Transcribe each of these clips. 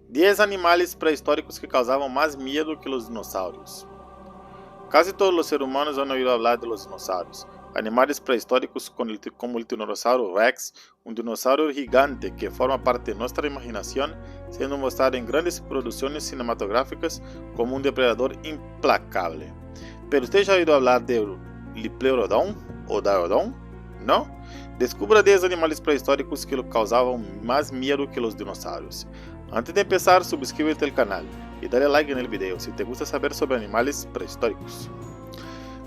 10 animales prehistóricos que causaban más miedo que los dinosaurios. Casi todos los seres humanos han oído hablar de los dinosaurios, animales prehistóricos como el tiranosaurio Rex, un dinosaurio gigante que forma parte de nuestra imaginación, siendo mostrado en grandes producciones cinematográficas como un depredador implacable. ¿Pero usted ya ha oído hablar de Dipleurodon o Diodon? ¿No? Descubra 10 animales prehistóricos que causaban más miedo que los dinosaurios. Antes de empezar, suscríbete al canal y dale like en el video si te gusta saber sobre animales prehistóricos.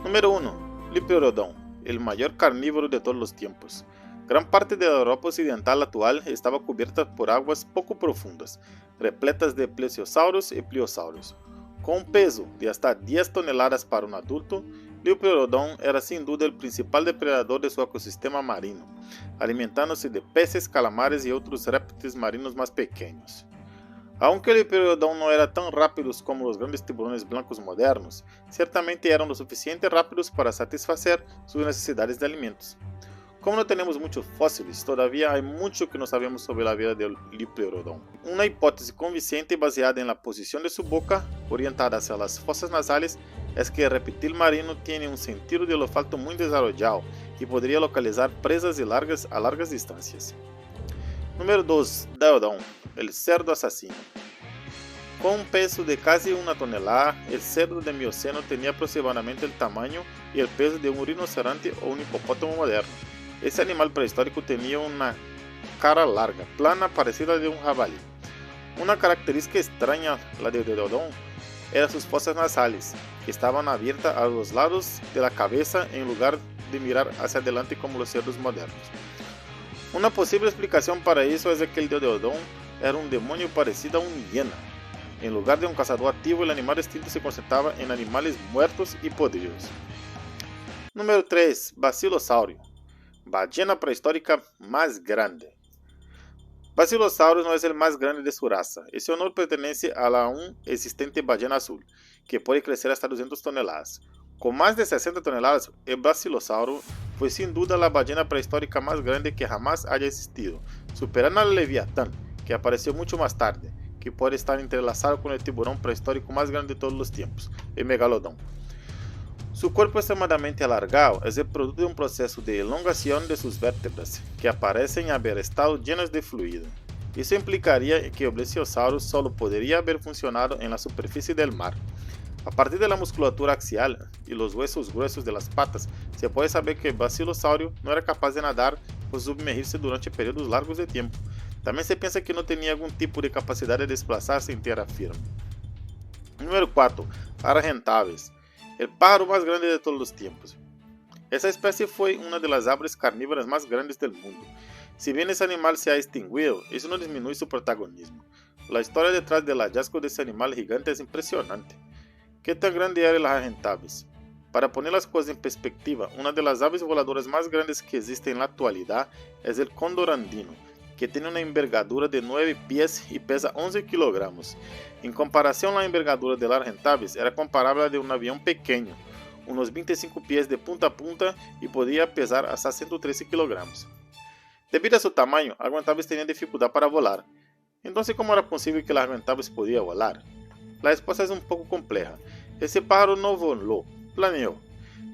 Número 1. Dipleurodon, el mayor carnívoro de todos los tiempos. Gran parte de la Europa occidental actual estaba cubierta por aguas poco profundas, repletas de plesiosaurios y pliosaurios. Con un peso de hasta 10 toneladas para un adulto, Dipleurodon era sin duda el principal depredador de su ecosistema marino, alimentándose de peces, calamares y otros réptiles marinos más pequeños. Aunque Dipleurodon no era tan rápidos como los grandes tiburones blancos modernos, ciertamente eran lo suficientemente rápidos para satisfacer sus necesidades de alimentos. Como no tenemos muchos fósiles, todavía hay mucho que no sabemos sobre la vida del Dipleurodon. Una hipótesis convincente basada en la posición de su boca, orientada hacia las fosas nasales, es que el reptil marino tiene un sentido del olfato muy desarrollado y podría localizar presas a largas distancias. Número 2. Diodon, el cerdo asesino. Con un peso de casi 1 tonelada, el cerdo de Mioceno tenía aproximadamente el tamaño y el peso de un rinoceronte o un hipopótamo moderno. Este animal prehistórico tenía una cara larga, plana, parecida a la de un jabalí. Una característica extraña, la de Diodon, eran sus fosas nasales, que estaban abiertas a los lados de la cabeza en lugar de mirar hacia adelante como los cerdos modernos. Una posible explicación para eso es que el Diodon era un demonio parecido a una hiena. En lugar de un cazador activo, el animal extinto se concentraba en animales muertos y podridos. Número 3. Basilossaurio, ballena prehistórica más grande. Basilossaurio no es el más grande de su raza. Ese honor pertenece a la aún existente ballena azul, que puede crecer hasta 200 toneladas. Con más de 60 toneladas, el Basilossaurio fue sin duda la ballena prehistórica más grande que jamás haya existido, superando al Leviatán, que apareció mucho más tarde, que puede estar entrelazado con el tiburón prehistórico más grande de todos los tiempos, el Megalodon. Su cuerpo extremadamente alargado es el producto de un proceso de elongación de sus vértebras, que aparecen haber estado llenas de fluido. Eso implicaría que el Plesiosaurus solo podría haber funcionado en la superficie del mar. A partir de la musculatura axial y los huesos gruesos de las patas, se puede saber que el Basilosaurio no era capaz de nadar o sumergirse durante períodos largos de tiempo. También se piensa que no tenía algún tipo de capacidad de desplazarse en tierra firme. Número 4. Argentavis, el pájaro más grande de todos los tiempos. Esta especie fue una de las aves carnívoras más grandes del mundo. Si bien ese animal se ha extinguido, eso no disminuye su protagonismo. La historia detrás del hallazgo de ese animal gigante es impresionante. ¿Qué tan grande era el Argentavis? Para poner las cosas en perspectiva, una de las aves voladoras más grandes que existe en la actualidad es el cóndor andino, que tiene una envergadura de 9 pies y pesa 11 kilogramos. En comparación, la envergadura del Argentavis era comparable a la de un avión pequeño, unos 25 pies de punta a punta y podía pesar hasta 113 kilogramos. Debido a su tamaño, el Argentavis tenía dificultad para volar. Entonces, ¿cómo era posible que el Argentavis podía volar? La respuesta es un poco compleja. Ese pájaro no voló, planeó.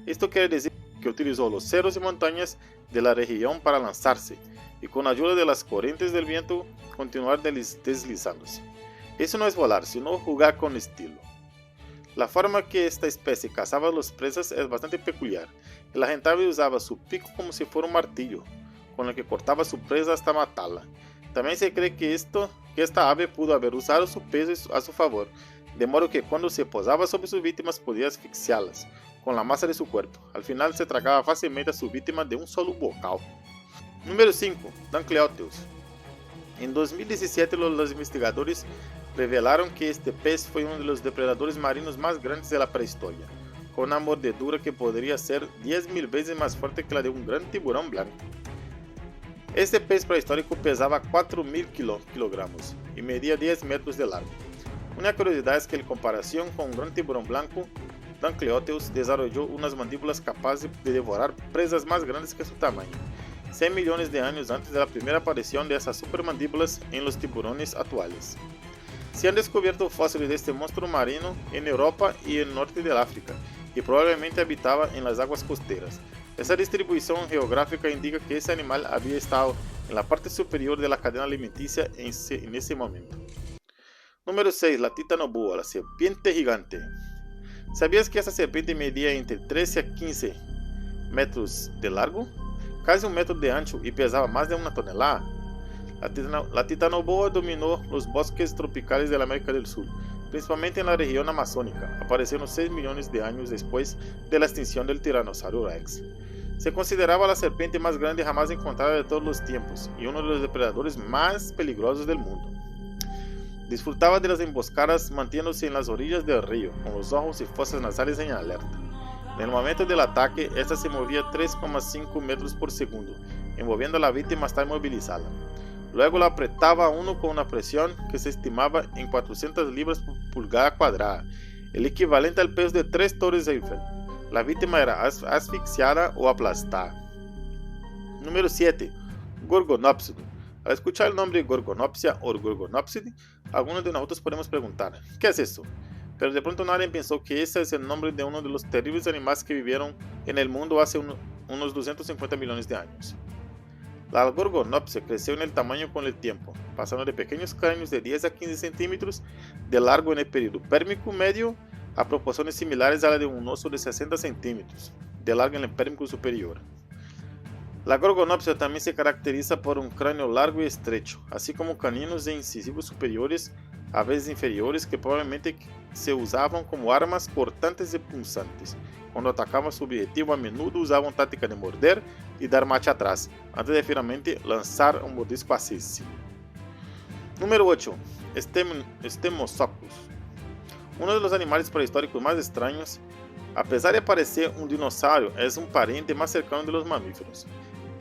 Esto quiere decir que utilizó los cerros y montañas de la región para lanzarse y con ayuda de las corrientes del viento continuar deslizándose. Eso no es volar, sino jugar con estilo. La forma que esta especie cazaba a las presas es bastante peculiar. El Argentavis usaba su pico como si fuera un martillo, con el que cortaba su presa hasta matarla. También se cree que esta ave pudo haber usado su peso a su favor, de modo que cuando se posaba sobre sus víctimas podía asfixiarlas con la masa de su cuerpo. Al final se tragaba fácilmente a su víctima de un solo bocado. Número 5. Dunkleosteus. En 2017 los investigadores revelaron que este pez fue uno de los depredadores marinos más grandes de la prehistoria, con una mordedura que podría ser 10.000 veces más fuerte que la de un gran tiburón blanco. Este pez prehistórico pesaba 4.000 kilogramos y medía 10 metros de largo. Una curiosidad es que en comparación con un gran tiburón blanco, Dunkleosteus desarrolló unas mandíbulas capaces de devorar presas más grandes que su tamaño, 100 millones de años antes de la primera aparición de esas supermandíbulas en los tiburones actuales. Se han descubierto fósiles de este monstruo marino en Europa y el norte del África, y probablemente habitaba en las aguas costeras. Esta distribución geográfica indica que ese animal había estado en la parte superior de la cadena alimenticia en ese momento. Número 6. La titanoboa, la serpiente gigante. ¿Sabías que esta serpiente medía entre 13 a 15 metros de largo? Casi 1 metro de ancho y pesaba más de 1 tonelada. La titanoboa dominó los bosques tropicales de la América del Sur, principalmente en la región amazónica, apareciendo 6 millones de años después de la extinción del tiranosaurio Rex. Se consideraba la serpiente más grande jamás encontrada de todos los tiempos y uno de los depredadores más peligrosos del mundo. Disfrutaba de las emboscadas manteniéndose en las orillas del río, con los ojos y fosas nasales en alerta. En el momento del ataque, esta se movía 3,5 metros por segundo, envolviendo a la víctima hasta inmovilizarla. Luego la apretaba a uno con una presión que se estimaba en 400 libras por pulgada cuadrada, el equivalente al peso de 3 torres Eiffel. La víctima era asfixiada o aplastada. Número 7. Gorgonopsido. Al escuchar el nombre Gorgonopsia o Gorgonopsid, algunos de nosotros podemos preguntar, ¿qué es eso? Pero de pronto nadie pensó que ese es el nombre de uno de los terribles animales que vivieron en el mundo hace unos 250 millones de años. La Gorgonopsia creció en el tamaño con el tiempo, pasando de pequeños cráneos de 10 a 15 centímetros de largo en el periodo pérmico medio a proporciones similares a la de un oso de 60 centímetros de largo en el pérmico superior. La Gorgonopsia también se caracteriza por un cráneo largo y estrecho, así como caninos e incisivos superiores, a veces inferiores, que probablemente se usaban como armas cortantes y punzantes. Cuando atacaban su objetivo, a menudo usaban táctica de morder y dar marcha atrás, antes de finalmente lanzar un mordisco asesino. Número 8. Stegosaurus. Uno de los animales prehistóricos más extraños, a pesar de parecer un dinosaurio, es un pariente más cercano de los mamíferos.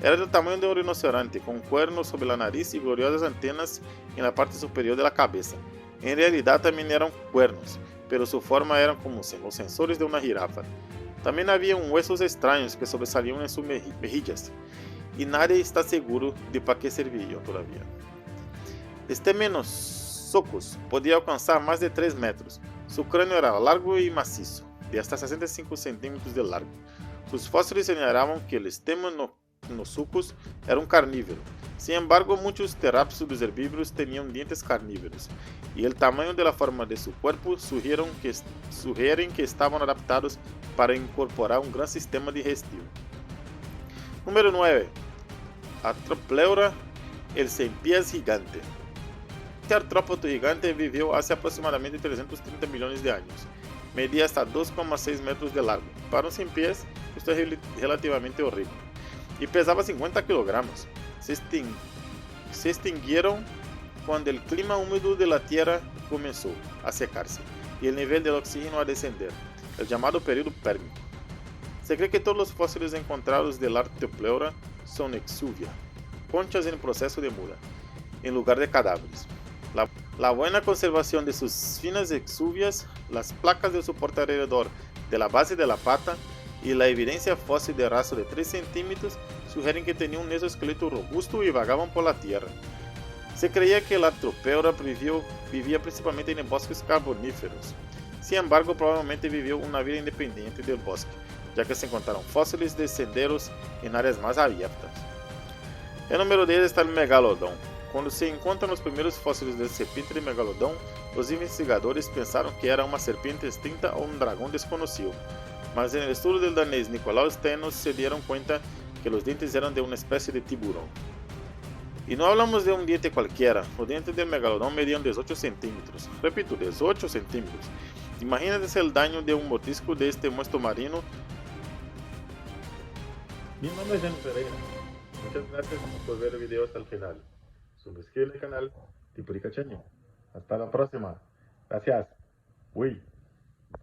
Era del tamaño de un rinoceronte, con cuernos sobre la nariz y gloriosas antenas en la parte superior de la cabeza. En realidad también eran cuernos, pero su forma era como los sensores de una jirafa. También había huesos extraños que sobresalían en sus mejillas, y nadie está seguro de para qué servían todavía. Stegosaurus podía alcanzar más de 3 metros. Su cráneo era largo y macizo, de hasta 65 centímetros de largo. Sus fósiles señalaban que el Stegosaurus era un carnívoro. Sin embargo, muchos terápsidos herbívoros tenían dientes carnívoros, y el tamaño de la forma de su cuerpo sugieren que estaban adaptados para incorporar un gran sistema digestivo. Número 9. Arthropleura, el ciempiés gigante. Este artrópodo gigante vivió hace aproximadamente 330 millones de años. Medía hasta 2,6 metros de largo. Para un ciempiés, esto es relativamente horrible. Y pesaba 50 kilogramos. Se extinguieron cuando el clima húmedo de la Tierra comenzó a secarse y el nivel del oxígeno a descender, el llamado período pérmico. Se cree que todos los fósiles encontrados del Arthropleura son exuvia, conchas en proceso de muda, en lugar de cadáveres. La buena conservación de sus finas exuvias, las placas de soporte alrededor de la base de la pata y la evidencia fósil de rastro de 3 centímetros sugieren que tenían un exoesqueleto robusto y vagaban por la tierra. Se creía que el Arthropleura vivía principalmente en bosques carboníferos. Sin embargo, probablemente vivió una vida independiente del bosque, ya que se encontraron fósiles de senderos en áreas más abiertas. El número 10 está el Megalodon. Cuando se encuentran los primeros fósiles de serpiente de Megalodon, los investigadores pensaron que era una serpiente extinta o un dragón desconocido, mas en el estudio del danés Nicolaus Steno se dieron cuenta que los dientes eran de una especie de tiburón. Y no hablamos de un diente cualquiera, los dientes del Megalodon medían 18 centímetros, repito, 18 centímetros. Imagínense el daño de un mordisco de este monstruo marino. Mi nombre es Jenny Pereira. Muchas gracias por ver el video hasta el final. Suscríbete al canal Tipuricacheño. Hasta la próxima. Gracias. Uy.